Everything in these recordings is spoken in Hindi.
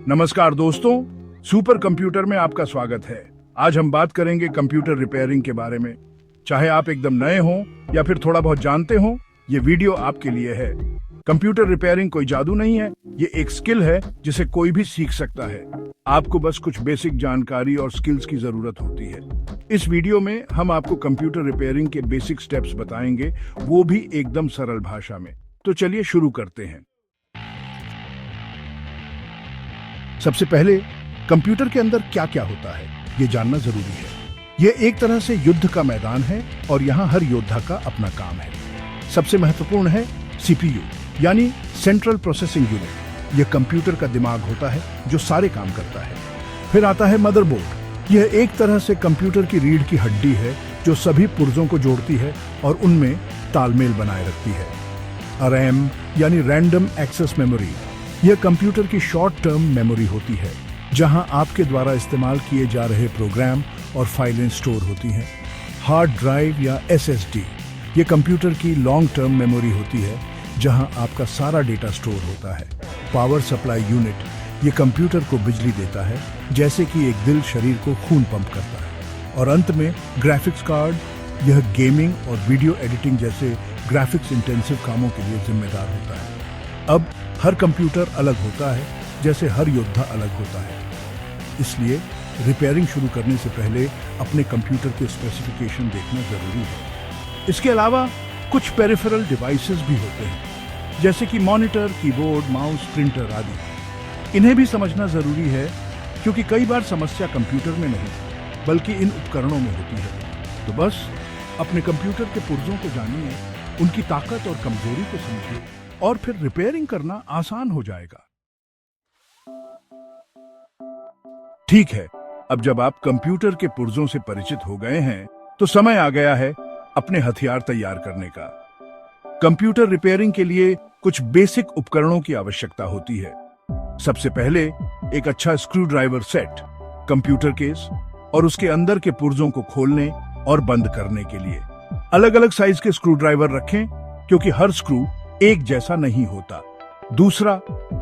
नमस्कार दोस्तों, सुपर कंप्यूटर में आपका स्वागत है। आज हम बात करेंगे कंप्यूटर रिपेयरिंग के बारे में। चाहे आप एकदम नए हों या फिर थोड़ा बहुत जानते हो, ये वीडियो आपके लिए है। कंप्यूटर रिपेयरिंग कोई जादू नहीं है, ये एक स्किल है जिसे कोई भी सीख सकता है। आपको बस कुछ बेसिक जानकारी और स्किल्स की जरूरत होती है। इस वीडियो में हम आपको कंप्यूटर रिपेयरिंग के बेसिक स्टेप्स बताएंगे, वो भी एकदम सरल भाषा में। तो चलिए शुरू करते हैं। सबसे पहले कंप्यूटर के अंदर क्या क्या होता है, ये जानना जरूरी है। ये एक तरह से युद्ध का मैदान है और यहाँ हर योद्धा का अपना काम है। सबसे महत्वपूर्ण है सीपीयू यानी सेंट्रल प्रोसेसिंग यूनिट। यह कंप्यूटर का दिमाग होता है जो सारे काम करता है। फिर आता है मदरबोर्ड। यह एक तरह से कंप्यूटर की रीढ़ की हड्डी है जो सभी पुर्जों को जोड़ती है और उनमें तालमेल बनाए रखती है। रैम यानी रैंडम एक्सेस मेमोरी। यह कंप्यूटर की शॉर्ट टर्म मेमोरी होती है जहां आपके द्वारा इस्तेमाल किए जा रहे प्रोग्राम और फाइलें स्टोर होती हैं। हार्ड ड्राइव या एसएसडी, यह कंप्यूटर की लॉन्ग टर्म मेमोरी होती है जहां आपका सारा डेटा स्टोर होता है। पावर सप्लाई यूनिट, यह कंप्यूटर को बिजली देता है जैसे कि एक दिल शरीर को खून पंप करता है। और अंत में ग्राफिक्स कार्ड, यह गेमिंग और वीडियो एडिटिंग जैसे ग्राफिक्स इंटेंसिव कामों के लिए जिम्मेदार होता है। अब हर कंप्यूटर अलग होता है, जैसे हर योद्धा अलग होता है। इसलिए रिपेयरिंग शुरू करने से पहले अपने कंप्यूटर के स्पेसिफिकेशन देखना जरूरी है। इसके अलावा कुछ पेरिफेरल डिवाइसेस भी होते हैं, जैसे कि मॉनिटर, कीबोर्ड, माउस, प्रिंटर आदि। इन्हें भी समझना जरूरी है क्योंकि कई बार समस्या कंप्यूटर में नहीं बल्कि इन उपकरणों में होती है। तो बस अपने कंप्यूटर के पुर्जों को जानिए, उनकी ताकत और कमजोरी को समझिए और फिर रिपेयरिंग करना आसान हो जाएगा। ठीक है, अब जब आप कंप्यूटर के पुर्जों से परिचित हो गए हैं तो समय आ गया है अपने हथियार तैयार करने का। कंप्यूटर रिपेयरिंग के लिए कुछ बेसिक उपकरणों की आवश्यकता होती है। सबसे पहले एक अच्छा screw driver set, computer case और उसके अंदर के पुर्जों को खोलने और बंद करने के लिए अलग अलग साइज के स्क्रू ड्राइवर रखें क्योंकि हर स्क्रू एक जैसा नहीं होता। दूसरा,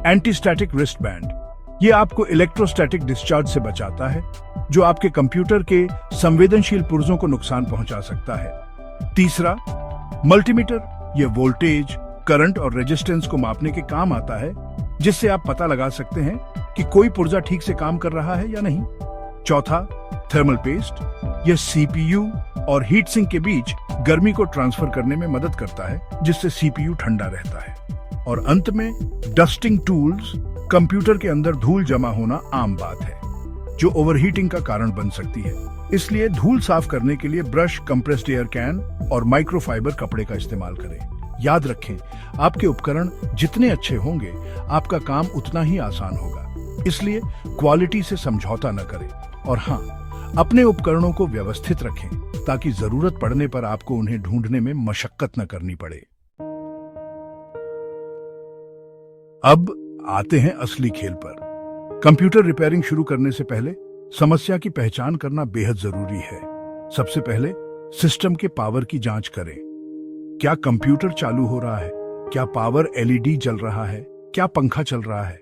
एंटीस्टैटिक रिस्ट बैंड। ये आपको इलेक्ट्रोस्टैटिक डिस्चार्ज से बचाता है जो आपके कंप्यूटर के संवेदनशील पुर्जों को नुकसान पहुंचा सकता है। तीसरा, मल्टीमीटर। यह वोल्टेज, करंट और रेजिस्टेंस को मापने के काम आता है, जिससे आप पता लगा सकते हैं कि कोई पुर्जा ठीक से काम कर रहा है या नहीं। चौथा, थर्मल पेस्ट। यह सीपीयू और हीट सिंक के बीच गर्मी को ट्रांसफर करने में मदद करता है, जिससे सीपीयू ठंडा रहता है। और अंत में डस्टिंग टूल्स। कंप्यूटर के अंदर धूल जमा होना आम बात है जो ओवरहीटिंग का कारण बन सकती है। इसलिए धूल साफ करने के लिए ब्रश, कंप्रेस्ड एयर कैन और माइक्रोफाइबर कपड़े का इस्तेमाल करें। याद रखें, आपके उपकरण जितने अच्छे होंगे आपका काम उतना ही आसान होगा। इसलिए क्वालिटी से समझौता न करें और हाँ, अपने उपकरणों को व्यवस्थित रखें ताकि जरूरत पड़ने पर आपको उन्हें ढूंढने में मशक्कत न करनी पड़े। अब आते हैं असली खेल पर। कंप्यूटर रिपेयरिंग शुरू करने से पहले समस्या की पहचान करना बेहद जरूरी है। सबसे पहले सिस्टम के पावर की जांच करें। क्या कंप्यूटर चालू हो रहा है? क्या पावर एलईडी जल रहा है? क्या पंखा चल रहा है?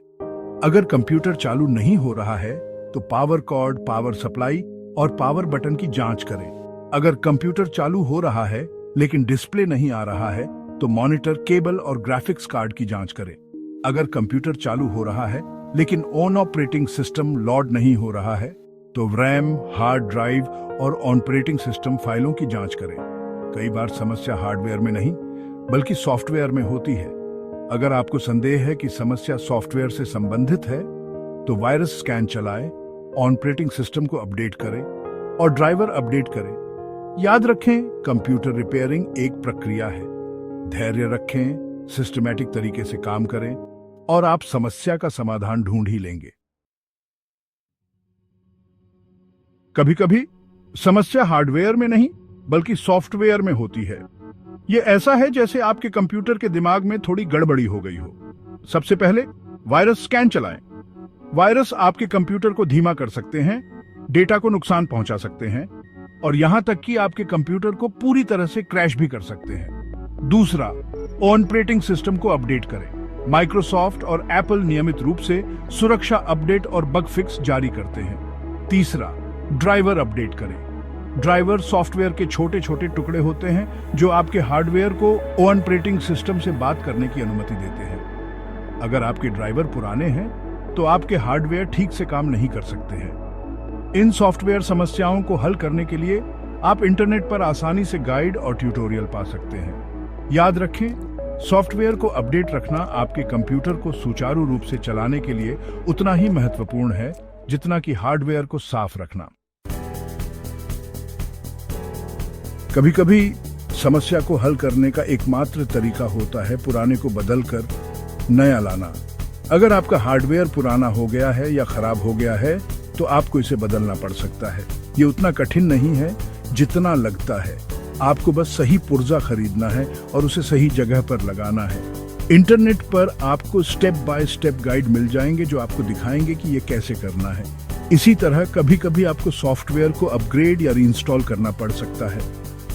अगर कंप्यूटर चालू नहीं हो रहा है तो पावर कॉर्ड, पावर सप्लाई और पावर बटन की जांच करें। अगर कंप्यूटर चालू हो रहा है लेकिन डिस्प्ले नहीं आ रहा है तो मॉनिटर, केबल और ग्राफिक्स कार्ड की जांच करें। अगर कंप्यूटर चालू हो रहा है लेकिन ऑन ऑपरेटिंग सिस्टम लोड नहीं हो रहा है तो रैम, हार्ड ड्राइव और ऑपरेटिंग सिस्टम फाइलों की जांच करें। कई बार समस्या हार्डवेयर में नहीं बल्कि सॉफ्टवेयर में होती है। अगर आपको संदेह है कि समस्या सॉफ्टवेयर से संबंधित है तो वायरस स्कैन चलाएं, ऑपरेटिंग सिस्टम को अपडेट करें और ड्राइवर अपडेट करें। याद रखें, कंप्यूटर रिपेयरिंग एक प्रक्रिया है। धैर्य रखें, सिस्टमैटिक तरीके से काम करें और आप समस्या का समाधान ढूंढ ही लेंगे। कभी कभी समस्या हार्डवेयर में नहीं बल्कि सॉफ्टवेयर में होती है। यह ऐसा है जैसे आपके कंप्यूटर के दिमाग में थोड़ी गड़बड़ी हो गई हो। सबसे पहले वायरस स्कैन चलाएं। वायरस आपके कंप्यूटर को धीमा कर सकते हैं, डेटा को नुकसान पहुंचा सकते हैं और यहां तक कि आपके कंप्यूटर को पूरी तरह से क्रैश भी कर सकते हैं। दूसरा, ऑपरेटिंग सिस्टम को अपडेट करें। माइक्रोसॉफ्ट और एप्पल नियमित रूप से सुरक्षा अपडेट और बग फिक्स जारी करते हैं। तीसरा, ड्राइवर अपडेट करें। ड्राइवर सॉफ्टवेयर के छोटे छोटे टुकड़े होते हैं जो आपके हार्डवेयर को ऑपरेटिंग सिस्टम से बात करने की अनुमति देते हैं। अगर आपके ड्राइवर पुराने हैं तो आपके हार्डवेयर ठीक से काम नहीं कर सकते हैं। इन सॉफ्टवेयर समस्याओं को हल करने के लिए आप इंटरनेट पर आसानी से गाइड और ट्यूटोरियल पा सकते हैं। याद रखें, सॉफ्टवेयर को अपडेट रखना आपके कंप्यूटर को सुचारू रूप से चलाने के लिए उतना ही महत्वपूर्ण है जितना कि हार्डवेयर को साफ रखना। कभी-कभी समस्या को हल करने का एकमात्र तरीका होता है पुराने को बदलकर नया लाना। अगर आपका हार्डवेयर पुराना हो गया है या खराब हो गया है तो आपको इसे बदलना पड़ सकता है। ये उतना कठिन नहीं है जितना लगता है। आपको बस सही पुर्जा खरीदना है और उसे सही जगह पर लगाना है। इंटरनेट पर आपको स्टेप बाय स्टेप गाइड मिल जाएंगे जो आपको दिखाएंगे कि ये कैसे करना है। इसी तरह कभी-कभी आपको सॉफ्टवेयर को अपग्रेड या रीइंस्टॉल करना पड़ सकता है।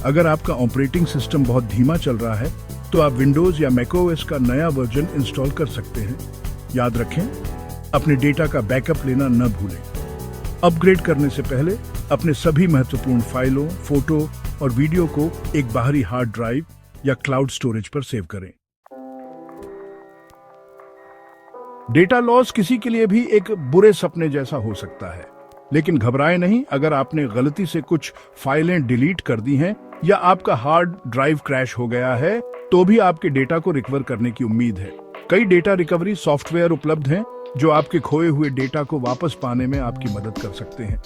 अगर आपका ऑपरेटिंग सिस्टम बहुत धीमा चल रहा है तो आप विंडोज या मैकओएस का नया वर्जन इंस्टॉल कर सकते हैं। याद रखें, अपने डेटा का बैकअप लेना न भूलें। अपग्रेड करने से पहले अपने सभी महत्वपूर्ण फाइलों, फोटो और वीडियो को एक बाहरी हार्ड ड्राइव या क्लाउड स्टोरेज पर सेव करें। डेटा लॉस किसी के लिए भी एक बुरे सपने जैसा हो सकता है, लेकिन घबराएं नहीं। अगर आपने गलती से कुछ फाइलें डिलीट कर दी हैं या आपका हार्ड ड्राइव क्रैश हो गया है तो भी आपके डेटा को रिकवर करने की उम्मीद है। कई डेटा रिकवरी सॉफ्टवेयर उपलब्ध हैं जो आपके खोए हुए डेटा को वापस पाने में आपकी मदद कर सकते हैं।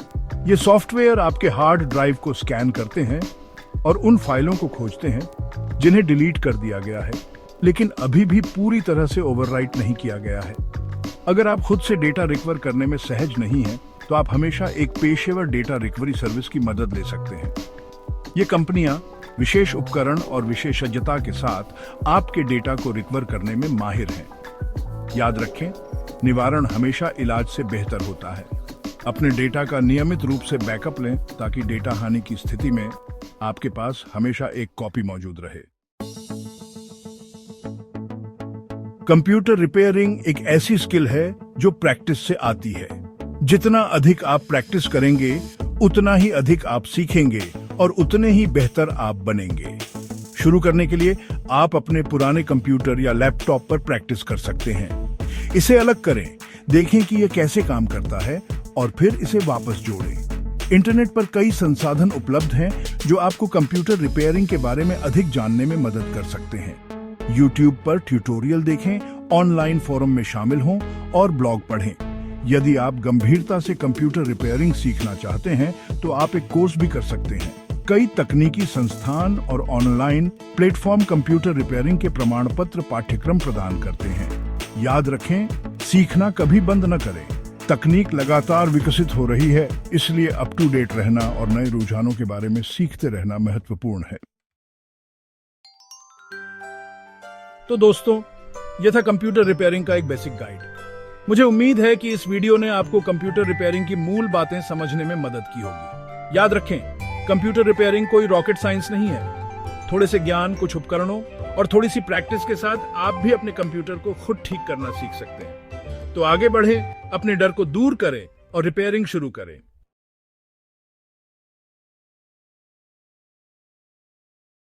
ये सॉफ्टवेयर आपके हार्ड ड्राइव को स्कैन करते हैं और उन फाइलों को खोजते हैं जिन्हें डिलीट कर दिया गया है लेकिन अभी भी पूरी तरह से ओवरराइट नहीं किया गया है। अगर आप खुद से डेटा रिकवर करने में सहज नहीं हैं तो आप हमेशा एक पेशेवर डेटा रिकवरी सर्विस की मदद ले सकते हैं। ये कंपनियां विशेष उपकरण और विशेषज्ञता के साथ आपके डेटा को रिकवर करने में माहिर हैं। याद रखें, निवारण हमेशा इलाज से बेहतर होता है। अपने डेटा का नियमित रूप से बैकअप लें ताकि डेटा हानि की स्थिति में आपके पास हमेशा एक कॉपी मौजूद रहे। कंप्यूटर रिपेयरिंग एक ऐसी स्किल है जो प्रैक्टिस से आती है। जितना अधिक आप प्रैक्टिस करेंगे उतना ही अधिक आप सीखेंगे और उतने ही बेहतर आप बनेंगे। शुरू करने के लिए आप अपने पुराने कंप्यूटर या लैपटॉप पर प्रैक्टिस कर सकते हैं। इसे अलग करें, देखें कि यह कैसे काम करता है और फिर इसे वापस जोड़ें। इंटरनेट पर कई संसाधन उपलब्ध हैं जो आपको कंप्यूटर रिपेयरिंग के बारे में अधिक जानने में मदद कर सकते हैं। YouTube पर ट्यूटोरियल देखें, ऑनलाइन फोरम में शामिल हों और ब्लॉग पढ़ें। यदि आप गंभीरता से कंप्यूटर रिपेयरिंग सीखना चाहते हैं तो आप एक कोर्स भी कर सकते हैं। कई तकनीकी संस्थान और ऑनलाइन प्लेटफॉर्म कंप्यूटर रिपेयरिंग के प्रमाण पत्र पाठ्यक्रम प्रदान करते हैं। याद रखें, सीखना कभी बंद न करें। तकनीक लगातार विकसित हो रही है, इसलिए अप टू डेट रहना और नए रुझानों के बारे में सीखते रहना महत्वपूर्ण है। तो दोस्तों, यह था कंप्यूटर रिपेयरिंग का एक बेसिक गाइड। मुझे उम्मीद है कि इस वीडियो ने आपको कंप्यूटर रिपेयरिंग की मूल बातें समझने में मदद की होगी। याद रखें, कंप्यूटर रिपेयरिंग कोई रॉकेट साइंस नहीं है। थोड़े से ज्ञान, कुछ उपकरणों और थोड़ी सी प्रैक्टिस के साथ आप भी अपने कंप्यूटर को खुद ठीक करना सीख सकते हैं। तो आगे बढ़ें, अपने डर को दूर करें और रिपेयरिंग शुरू करें।